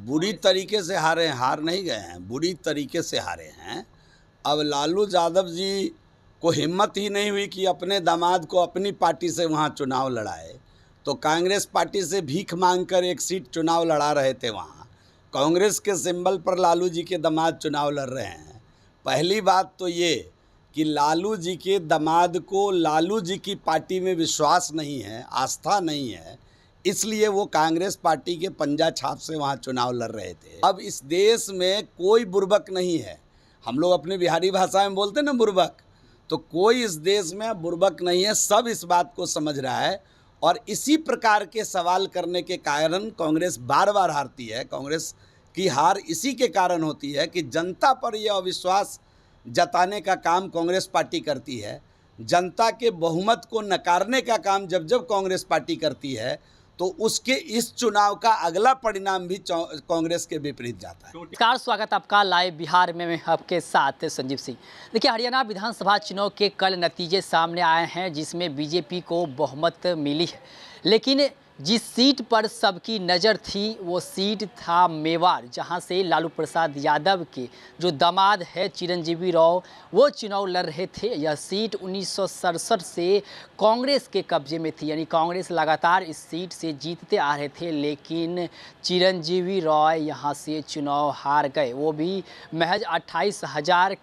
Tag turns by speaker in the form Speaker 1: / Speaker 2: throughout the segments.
Speaker 1: बुरी तरीके से हारे हैं, हार नहीं गए हैं, बुरी तरीके से हारे हैं। अब लालू यादव जी को हिम्मत ही नहीं हुई कि अपने दामाद को अपनी पार्टी से वहाँ चुनाव लड़ाए, तो कांग्रेस पार्टी से भीख मांगकर एक सीट चुनाव लड़ा रहे थे। वहाँ कांग्रेस के सिंबल पर लालू जी के दामाद चुनाव लड़ रहे हैं। पहली बात तो ये कि लालू जी के दामाद को लालू जी की पार्टी में विश्वास नहीं है, आस्था नहीं है, इसलिए वो कांग्रेस पार्टी के पंजा छाप से वहाँ चुनाव लड़ रहे थे। अब इस देश में कोई बुर्बक नहीं है, हम लोग अपनी बिहारी भाषा में बोलते हैं ना बुर्बक, तो कोई इस देश में बुर्बक नहीं है, सब इस बात को समझ रहा है। और इसी प्रकार के सवाल करने के कारण कांग्रेस बार बार हारती है। कांग्रेस की हार इसी के कारण होती है कि जनता पर यह अविश्वास जताने का काम कांग्रेस पार्टी करती है। जनता के बहुमत को नकारने का काम जब जब कांग्रेस पार्टी करती है तो उसके इस चुनाव का अगला परिणाम भी कांग्रेस के विपरीत जाता है।
Speaker 2: नमस्कार, स्वागत आपका लाइव बिहार में। मैं आपके साथ संजीव सिंह। देखिए, हरियाणा विधानसभा चुनाव के कल नतीजे सामने आए हैं जिसमें बीजेपी को बहुमत मिली है, लेकिन जिस सीट पर सबकी नज़र थी वो सीट था मेवाड़, जहां से लालू प्रसाद यादव के जो दामाद है चिरंजीवी राव वो चुनाव लड़ रहे थे। यह सीट 1967 से कांग्रेस के कब्जे में थी, यानी कांग्रेस लगातार इस सीट से जीतते आ रहे थे, लेकिन चिरंजीवी राव यहां से चुनाव हार गए, वो भी महज 28,000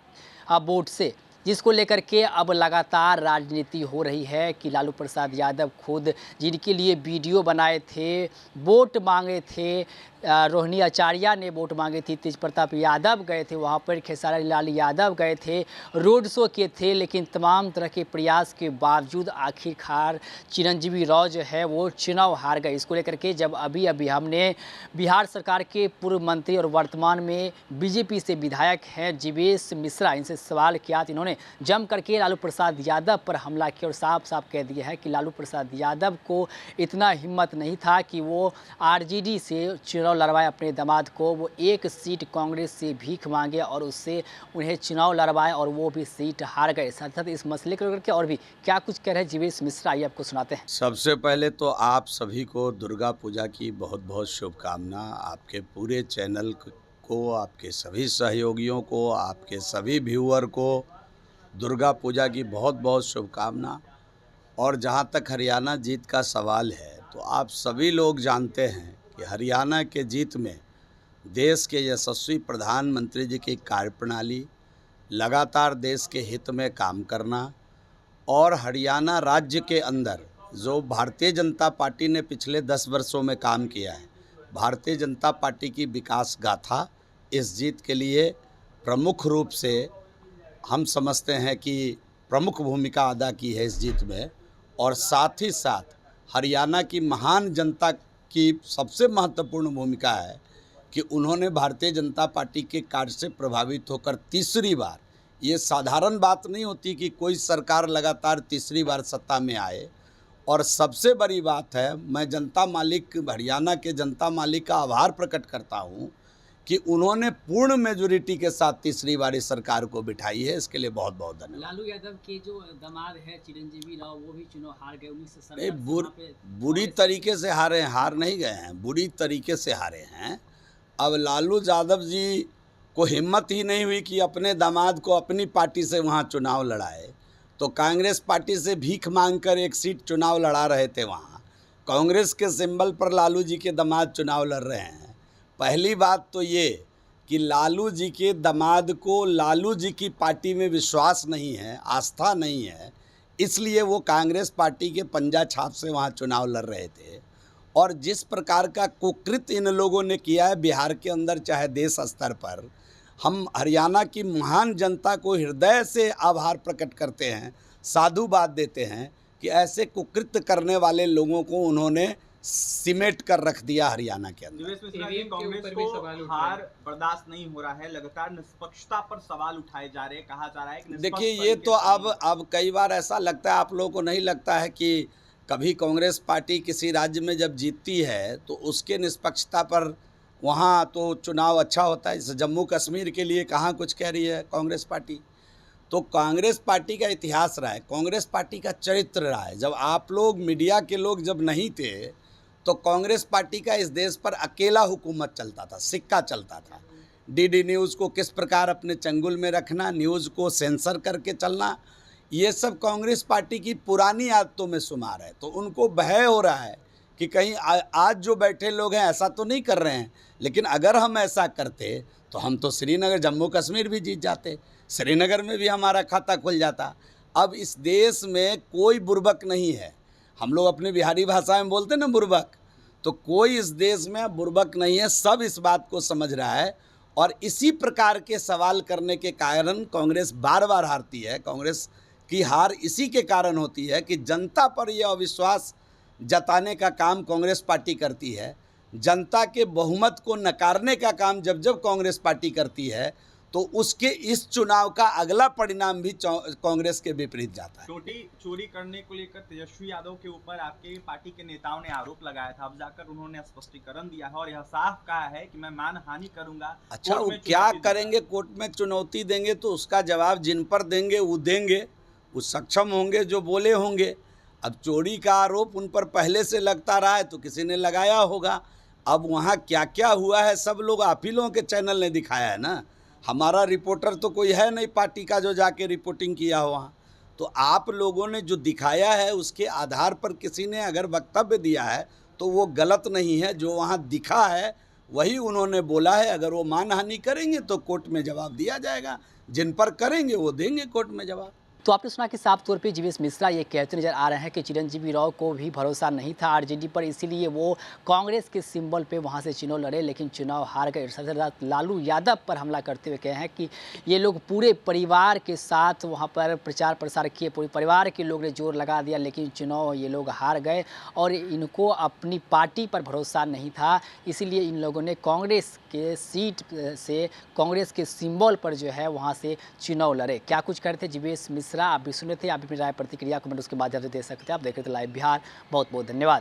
Speaker 2: वोट से, जिसको लेकर के अब लगातार राजनीति हो रही है कि लालू प्रसाद यादव खुद जिनके लिए वीडियो बनाए थे, वोट मांगे थे, रोहिणी आचार्य ने वोट मांगे थी, तेज प्रताप यादव गए थे वहाँ पर, खेसारी लाल यादव गए थे, रोड शो किए थे, लेकिन तमाम तरह के प्रयास के बावजूद आखिरकार चिरंजीवी राव जो है वो चुनाव हार गए। इसको लेकर के जब अभी हमने बिहार सरकार के पूर्व मंत्री और वर्तमान में बीजेपी से विधायक हैं जीवेश मिश्रा, इनसे सवाल किया तो इन्होंने जम करके लालू प्रसाद यादव पर हमला किया और साफ साफ कह दिया है कि लालू प्रसाद यादव को इतना हिम्मत नहीं था कि वो आरजेडी से चुनाव लड़वाए अपने दामाद को, वो एक सीट कांग्रेस से भीख मांगे और उससे उन्हें चुनाव लड़वाए और वो भी सीट हार गए। साथ साथ इस मसले को लेकर के और भी क्या कुछ कह रहे हैं जीवेश मिश्रा, ये आपको सुनाते हैं।
Speaker 1: सबसे पहले तो आप सभी को दुर्गा पूजा की बहुत बहुत शुभकामना। आपके पूरे चैनल को, आपके सभी सहयोगियों को, आपके सभी व्यूअर को दुर्गा पूजा की बहुत बहुत शुभकामना। और जहाँ तक हरियाणा जीत का सवाल है, तो आप सभी लोग जानते हैं कि हरियाणा के जीत में देश के यशस्वी प्रधानमंत्री जी की कार्यप्रणाली, लगातार देश के हित में काम करना और हरियाणा राज्य के अंदर जो भारतीय जनता पार्टी ने पिछले 10 वर्षों में काम किया है, भारतीय जनता पार्टी की विकास गाथा इस जीत के लिए प्रमुख रूप से हम समझते हैं कि प्रमुख भूमिका अदा की है इस जीत में। और साथ ही साथ हरियाणा की महान जनता की सबसे महत्वपूर्ण भूमिका है कि उन्होंने भारतीय जनता पार्टी के कार्य से प्रभावित होकर तीसरी बार, ये साधारण बात नहीं होती कि कोई सरकार लगातार तीसरी बार सत्ता में आए। और सबसे बड़ी बात है, मैं जनता मालिक, हरियाणा के जनता मालिक का आभार प्रकट करता हूँ कि उन्होंने पूर्ण मेजोरिटी के साथ तीसरी बार इस सरकार को बिठाई है। इसके लिए बहुत बहुत धन्यवाद।
Speaker 2: लालू यादव के जो दामाद है चिरंजीवी राव वो भी चुनाव हार गए 1967।
Speaker 1: बुरी तरीके से हारे हैं, हार नहीं गए हैं, बुरी तरीके से हारे हैं। अब लालू यादव जी को हिम्मत ही नहीं हुई कि अपने दामाद को अपनी पार्टी से वहाँ चुनाव लड़ाए, तो कांग्रेस पार्टी से भीख मांगकर एक सीट चुनाव लड़ा रहे थे। वहाँ कांग्रेस के सिंबल पर लालू जी के दामाद चुनाव लड़ रहे हैं। पहली बात तो ये कि लालू जी के दामाद को लालू जी की पार्टी में विश्वास नहीं है, आस्था नहीं है, इसलिए वो कांग्रेस पार्टी के पंजा छाप से वहाँ चुनाव लड़ रहे थे। और जिस प्रकार का कुकृत्य इन लोगों ने किया है बिहार के अंदर चाहे देश स्तर पर, हम हरियाणा की महान जनता को हृदय से आभार प्रकट करते हैं, साधुवाद देते हैं कि ऐसे कुकृत्य करने वाले लोगों को उन्होंने सिमेट कर रख दिया हरियाणा के अंदर।
Speaker 3: कांग्रेस को हार बर्दाश्त नहीं हो रहा है, लगातार निष्पक्षता पर सवाल उठाए जा रहे हैं, कहा जा रहा है कि
Speaker 1: देखिए, ये तो अब कई बार ऐसा लगता है, आप लोगों को नहीं लगता है कि कभी कांग्रेस पार्टी किसी राज्य में जब जीतती है तो उसके निष्पक्षता पर वहाँ तो चुनाव अच्छा होता है। जैसे जम्मू कश्मीर के लिए कहाँ कुछ कह रही है कांग्रेस पार्टी। तो कांग्रेस पार्टी का इतिहास रहा है, कांग्रेस पार्टी का चरित्र रहा है। जब आप लोग मीडिया के लोग जब नहीं थे तो कांग्रेस पार्टी का इस देश पर अकेला हुकूमत चलता था, सिक्का चलता था। डीडी न्यूज़ को किस प्रकार अपने चंगुल में रखना, न्यूज़ को सेंसर करके चलना, ये सब कांग्रेस पार्टी की पुरानी आदतों में शुमार है। तो उनको भय हो रहा है कि कहीं आज जो बैठे लोग हैं ऐसा तो नहीं कर रहे हैं, लेकिन अगर हम ऐसा करते तो हम तो श्रीनगर, जम्मू कश्मीर भी जीत जाते, श्रीनगर में भी हमारा खाता खुल जाता। अब इस देश में कोई बुर्बक नहीं है। हम लोग अपनी बिहारी भाषा में बोलते हैं ना बुर्बक, तो कोई इस देश में बुर्बक नहीं है। सब इस बात को समझ रहा है और इसी प्रकार के सवाल करने के कारण कांग्रेस बार बार हारती है। कांग्रेस की हार इसी के कारण होती है कि जनता पर यह अविश्वास जताने का काम कांग्रेस पार्टी करती है। जनता के बहुमत को नकारने का काम जब जब कांग्रेस पार्टी करती है तो उसके इस चुनाव का अगला परिणाम भी कांग्रेस के विपरीत जाता है।
Speaker 3: चोरी करने को लेकर तेजस्वी यादव के ऊपर आपके पार्टी के नेताओं ने आरोप लगाया था। अब जाकर उन्होंने स्पष्टीकरण दिया है और यह साफ कहा है कि मैं मानहानि करूंगा।
Speaker 1: अच्छा, वो क्या करेंगे? कोर्ट में चुनौती देंगे तो उसका जवाब जिन पर देंगे वो देंगे, वो सक्षम होंगे, जो बोले होंगे। अब चोरी का आरोप उन पर पहले से लगता रहा है तो किसी ने लगाया होगा। अब वहाँ क्या क्या हुआ है सब लोग आप ही लोगों के चैनल ने दिखाया है ना। हमारा रिपोर्टर तो कोई है नहीं पार्टी का जो जाके रिपोर्टिंग किया हो वहाँ। तो आप लोगों ने जो दिखाया है उसके आधार पर किसी ने अगर वक्तव्य दिया है तो वो गलत नहीं है। जो वहाँ दिखा है वही उन्होंने बोला है। अगर वो मानहानि करेंगे तो कोर्ट में जवाब दिया जाएगा, जिन पर करेंगे वो देंगे कोर्ट में जवाब।
Speaker 2: तो आपने सुना कि साफ तौर पे जीवेश मिश्रा ये कहते नजर आ रहे हैं कि चिरंजीवी राव को भी भरोसा नहीं था आरजेडी पर, इसीलिए वो कांग्रेस के सिंबल पे वहाँ से चुनाव लड़े, लेकिन चुनाव हार गए। सबसे ज़्यादा लालू यादव पर हमला करते हुए कहे हैं कि ये लोग पूरे परिवार के साथ वहाँ पर प्रचार प्रसार किए, पूरे परिवार के लोग ने जोर लगा दिया, लेकिन चुनाव ये लोग हार गए और इनको अपनी पार्टी पर भरोसा नहीं था। इसीलिए इन लोगों ने कांग्रेस के सीट से, कांग्रेस के सिंबल पर जो है वहाँ से चुनाव लड़े। क्या कुछ करते जीवेश मिश्रा, आप भी सुने थे। आप अपनी राय प्रतिक्रिया कमेंट उसके माध्यम से दे सकते हैं। आप देख रहे थे लाइव बिहार। बहुत बहुत धन्यवाद।